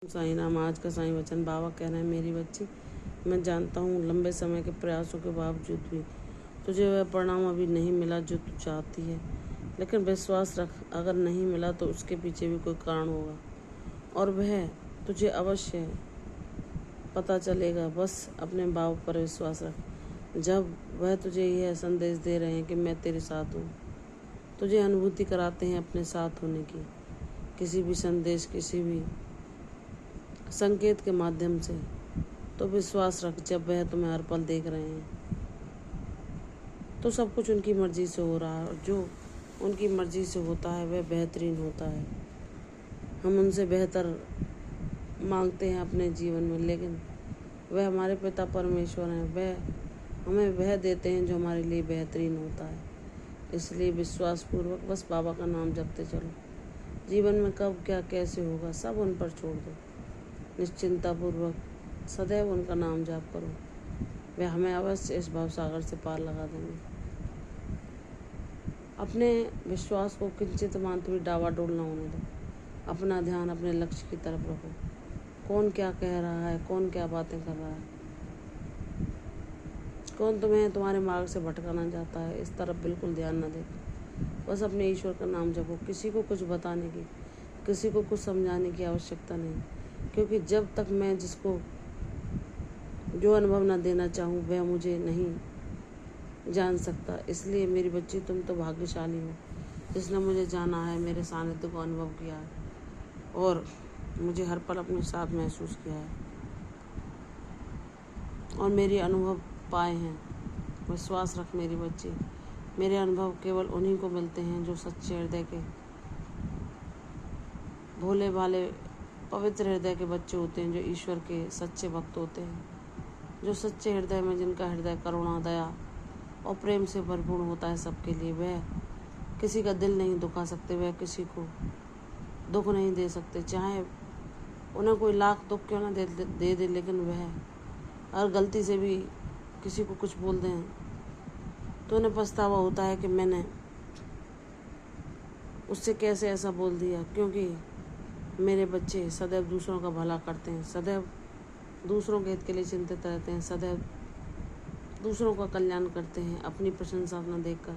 साईं राम। आज का साईं वचन बाबा कह रहे हैं, मेरी बच्ची, मैं जानता हूँ लंबे समय के प्रयासों के बावजूद भी तुझे वह परिणाम अभी नहीं मिला जो तू चाहती है, लेकिन विश्वास रख, अगर नहीं मिला तो उसके पीछे भी कोई कारण होगा और वह तुझे अवश्य पता चलेगा। बस अपने बाबा पर विश्वास रख। जब वह तुझे यह संदेश दे रहे हैं कि मैं तेरे साथ हूँ, तुझे अनुभूति कराते हैं अपने साथ होने की, किसी भी संदेश, किसी भी संकेत के माध्यम से, तो विश्वास रख। जब वह तुम्हें हर पल देख रहे हैं तो सब कुछ उनकी मर्जी से हो रहा है, और जो उनकी मर्जी से होता है वह बेहतरीन होता है। हम उनसे बेहतर मांगते हैं अपने जीवन में, लेकिन वह हमारे पिता परमेश्वर हैं। वह हमें वह देते हैं जो हमारे लिए बेहतरीन होता है। इसलिए विश्वासपूर्वक बस बाबा का नाम जपते चलो। जीवन में कब क्या कैसे होगा सब उन पर छोड़ दो। निश्चिंतापूर्वक सदैव उनका नाम जाप करो, वे हमें अवश्य इस भवसागर से पार लगा देंगे। अपने विश्वास को किंचित मात्र भी डावाडोल न होने दो। अपना ध्यान अपने लक्ष्य की तरफ रखो। कौन क्या कह रहा है, कौन क्या बातें कर रहा है, कौन तुम्हें तुम्हारे मार्ग से भटकाना चाहता है, इस तरफ बिल्कुल ध्यान न दे। बस अपने ईश्वर का नाम जपो। किसी को कुछ बताने की, किसी को कुछ समझाने की आवश्यकता नहीं, क्योंकि जब तक मैं जिसको जो अनुभव न देना चाहूँ वह मुझे नहीं जान सकता। इसलिए मेरी बच्ची, तुम तो भाग्यशाली हो जिसने मुझे जाना है, मेरे सानिध्य को अनुभव किया है और मुझे हर पल अपने साथ महसूस किया है और मेरे अनुभव पाए हैं। विश्वास रख मेरी बच्ची, मेरे अनुभव केवल उन्हीं को मिलते हैं जो सच्चे हृदय के, भोले भाले पवित्र हृदय के बच्चे होते हैं, जो ईश्वर के सच्चे भक्त होते हैं, जो सच्चे हृदय में, जिनका हृदय करुणा, दया और प्रेम से भरपूर होता है सबके लिए। वह किसी का दिल नहीं दुखा सकते, वह किसी को दुख नहीं दे सकते, चाहे उन्हें कोई लाख दुख क्यों ना दे दे, लेकिन वह अगर गलती से भी किसी को कुछ बोल दें तो उन्हें पछतावा होता है कि मैंने उससे कैसे ऐसा बोल दिया। क्योंकि मेरे बच्चे सदैव दूसरों का भला करते हैं, सदैव दूसरों के हित के लिए चिंतित रहते हैं, सदैव दूसरों का कल्याण करते हैं। अपनी प्रशंसा न देखकर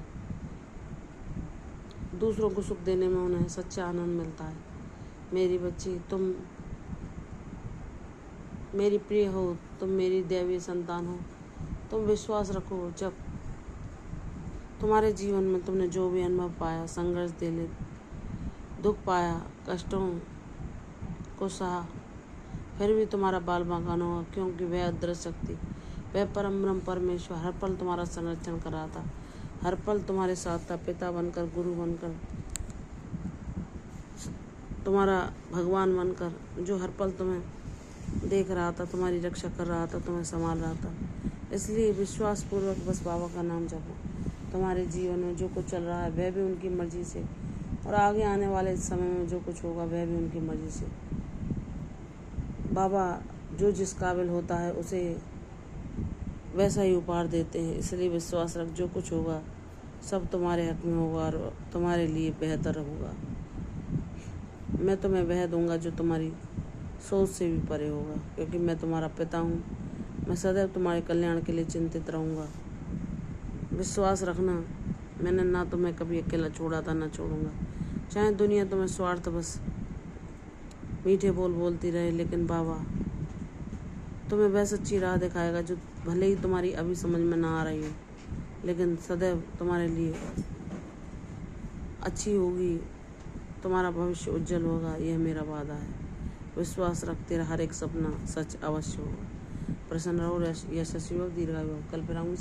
दूसरों को सुख देने में उन्हें सच्चा आनंद मिलता है। मेरी बच्ची, तुम मेरी प्रिय हो, तुम मेरी दैवीय संतान हो। तुम विश्वास रखो, जब तुम्हारे जीवन में तुमने जो भी अनुभव पाया, संघर्ष झेले, दुख पाया, कष्टों को सहा, फिर भी तुम्हारा बाल बांका न हुआ, क्योंकि वह अदृश्य शक्ति, वह परम ब्रह्म परमेश्वर हर पल तुम्हारा संरक्षण कर रहा था, हर पल तुम्हारे साथ था, पिता बनकर, गुरु बनकर, तुम्हारा भगवान बनकर, जो हर पल तुम्हें देख रहा था, तुम्हारी रक्षा कर रहा था, तुम्हें संभाल रहा था। इसलिए विश्वासपूर्वक बस बाबा का नाम जपो। तुम्हारे जीवन में जो कुछ चल रहा है वह भी उनकी मर्जी से, और आगे आने वाले समय में जो कुछ होगा वह भी उनकी मर्जी से। बाबा जो जिस काबिल होता है उसे वैसा ही उपहार देते हैं। इसलिए विश्वास रख, जो कुछ होगा सब तुम्हारे हक में होगा और तुम्हारे लिए बेहतर होगा। मैं तुम्हें वह दूंगा जो तुम्हारी सोच से भी परे होगा, क्योंकि मैं तुम्हारा पिता हूँ। मैं सदैव तुम्हारे कल्याण के लिए चिंतित रहूँगा। विश्वास रखना, मैंने ना तुम्हें कभी अकेला छोड़ा था, ना छोड़ूंगा। चाहे दुनिया तुम्हें स्वार्थ बस मीठे बोल बोलती रहे, लेकिन बाबा तुम्हें वह सच्ची राह दिखाएगा जो भले ही तुम्हारी अभी समझ में ना आ रही हो, लेकिन सदैव तुम्हारे लिए अच्छी होगी। तुम्हारा भविष्य उज्जवल होगा, यह मेरा वादा है। विश्वास रख, तेरा हर एक सपना सच अवश्य होगा। प्रसन्न रहो, यशस्वी हो, दीर्घायु हो। कल फिर आऊंगी।